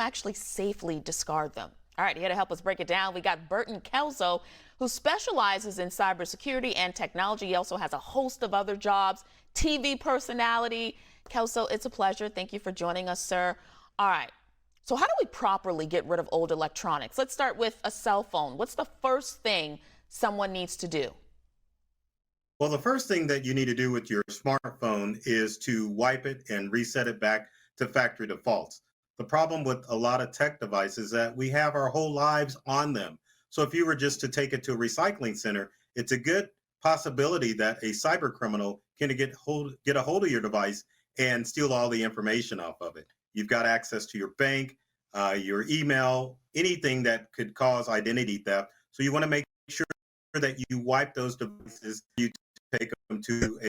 actually safely discard them? All right, here to help us break it down, we got Burton Kelso, who specializes in cybersecurity and technology. He also has a host of other jobs, TV personality. Kelso, it's a pleasure. Thank you for joining us, sir. All right, so how do we properly get rid of old electronics? Let's start with a cell phone. What's the first thing someone needs to do? Well, the first thing that you need to do with your smartphone is to wipe it and reset it back to factory defaults. The problem with a lot of tech devices is that we have our whole lives on them. So if you were just to take it to a recycling center, it's a good possibility that a cyber criminal can get a hold of your device and steal all the information off of it. You've got access to your bank, your email, anything that could cause identity theft. So you want to make sure that you wipe those devices. You take them to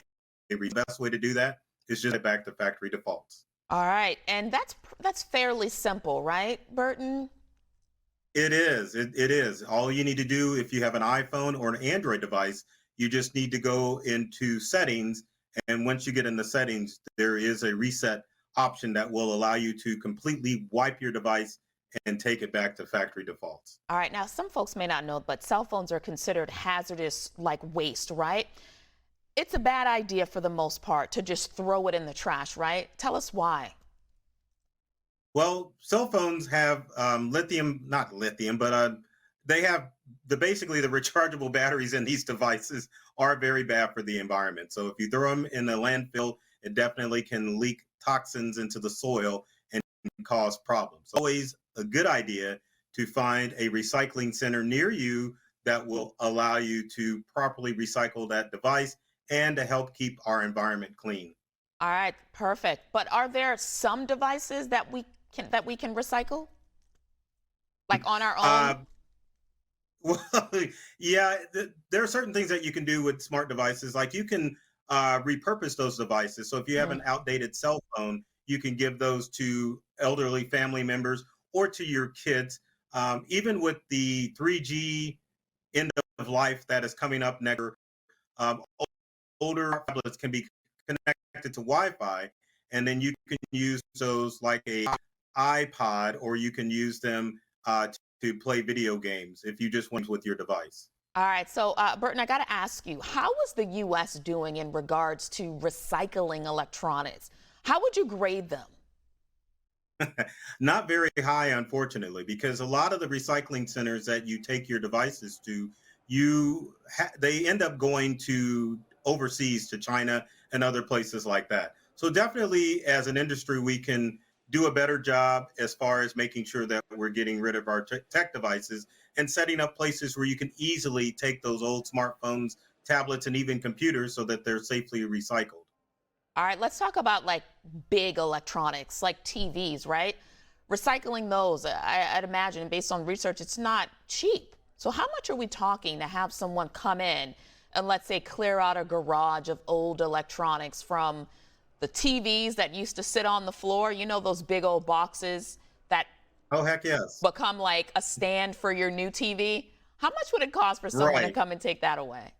the best way to do that is just get back to factory defaults. All right, and that's fairly simple, right, Burton? It is. It is. All you need to do if you have an iPhone or an Android device, you just need to go into settings. And once you get in the settings, there is a reset option that will allow you to completely wipe your device and take it back to factory defaults. All right, now some folks may not know, but cell phones are considered hazardous like waste, right? It's a bad idea for the most part to just throw it in the trash, right? Tell us why. Well, cell phones have lithium, not lithium, but they have basically the rechargeable batteries in these devices are very bad for the environment. So if you throw them in a landfill, it definitely can leak toxins into the soil and cause problems. Always a good idea to find a recycling center near you that will allow you to properly recycle that device and to help keep our environment clean. All right, perfect. But are there some devices that we can recycle? Like on our Uh, own? well, yeah, there are certain things that you can do with smart devices. Like you can repurpose those devices. So if you have Mhm. an outdated cell phone, you can give those to elderly family members or to your kids. Even with the 3G end of life that is coming up next, um, older tablets can be connected to Wi-Fi, and then you can use those like a iPod, or you can use them to play video games if you just want with your device. All right, so Burton, I got to ask you, how is the U.S. doing in regards to recycling electronics? How would you grade them? Not very high, unfortunately, because a lot of the recycling centers that you take your devices to, they end up going to overseas to China and other places like that. So definitely, as an industry, we can do a better job as far as making sure that we're getting rid of our tech devices and setting up places where you can easily take those old smartphones, tablets, and even computers so that they're safely recycled. All right, let's talk about like big electronics, like TVs, right? Recycling those, I'd imagine, based on research, it's not cheap. So, how much are we talking to have someone come in and, let's say, clear out a garage of old electronics from the TVs that used to sit on the floor, those big old boxes that Oh, heck yes. become like a stand for your new TV? How much would it cost for someone to Right. come and take that away?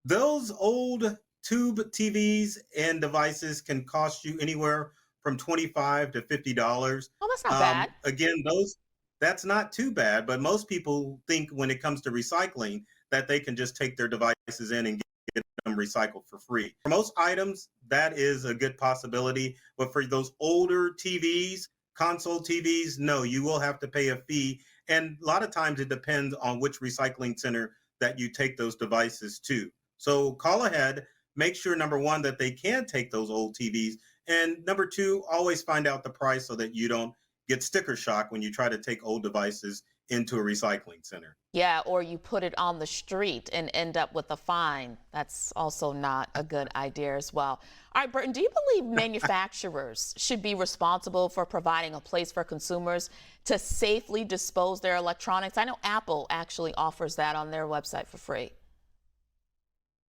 Those old tube TVs and devices can cost you anywhere from 25 to $50. Oh, that's not bad. Again, those that's not too bad, but most people think when it comes to recycling that they can just take their devices in and get them recycled for free. For most items, that is a good possibility, but for those older TVs, console TVs, no, you will have to pay a fee. And a lot of times it depends on which recycling center that you take those devices to. So call ahead, make sure number one that they can take those old TVs, and number two, always find out the price so that you don't get sticker shock when you try to take old devices into a recycling center. Yeah, or you put it on the street and end up with a fine. That's also not a good idea as well. All right, Burton, do you believe manufacturers should be responsible for providing a place for consumers to safely dispose their electronics? I know Apple actually offers that on their website for free.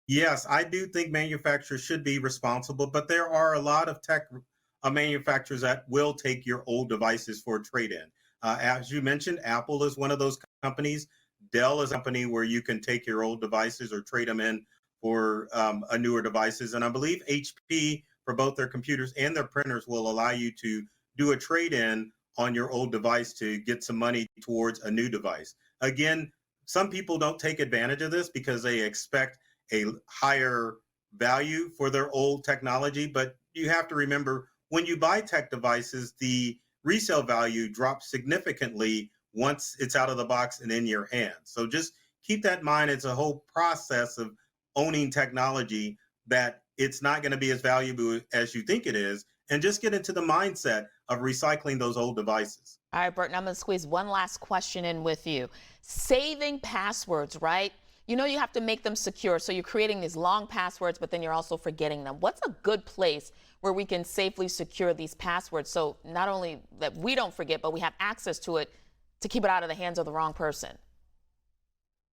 Yes, I do think manufacturers should be responsible, but there are a lot of tech manufacturers that will take your old devices for a trade-in. As you mentioned, Apple is one of those companies. Dell is a company where you can take your old devices or trade them in for a newer devices. And I believe HP, for both their computers and their printers, will allow you to do a trade-in on your old device to get some money towards a new device. Again, some people don't take advantage of this because they expect a higher value for their old technology. But you have to remember when you buy tech devices, the resale value drops significantly once it's out of the box and in your hands. So just keep that in mind. It's a whole process of owning technology that it's not going to be as valuable as you think it is. And just get into the mindset of recycling those old devices. All right, Burton, I'm going to squeeze one last question in with you. Saving passwords, right? You know you have to make them secure, so you're creating these long passwords, but then you're also forgetting them. What's a good place where we can safely secure these passwords so not only that we don't forget, but we have access to it to keep it out of the hands of the wrong person?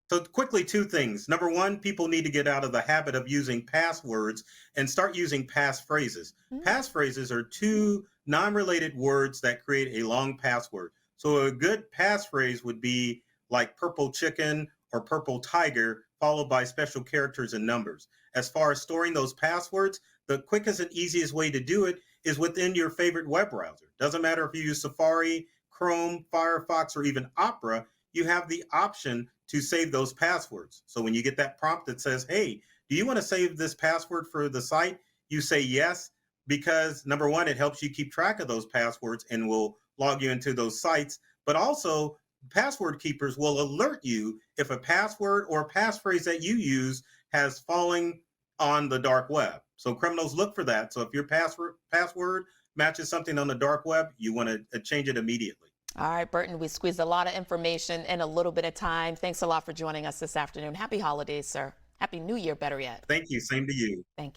So, quickly, two things. Number one, people need to get out of the habit of using passwords and start using passphrases. Mm. Passphrases are two non related words that create a long password. So, a good passphrase would be like purple chicken or purple tiger, followed by special characters and numbers. As far as storing those passwords, the quickest and easiest way to do it is within your favorite web browser. Doesn't matter if you use Safari, Chrome, Firefox, or even Opera, you have the option to save those passwords. So when you get that prompt that says, hey, do you want to save this password for the site? You say yes, because number one, it helps you keep track of those passwords and will log you into those sites. But also, password keepers will alert you if a password or passphrase that you use has fallen on the dark web. So criminals look for that. So if your password matches something on the dark web, you want to change it immediately. All right, Burton, we squeezed a lot of information in a little bit of time. Thanks a lot for joining us this afternoon. Happy holidays, sir. Happy New Year, better yet. Thank you. Same to you. Thank you.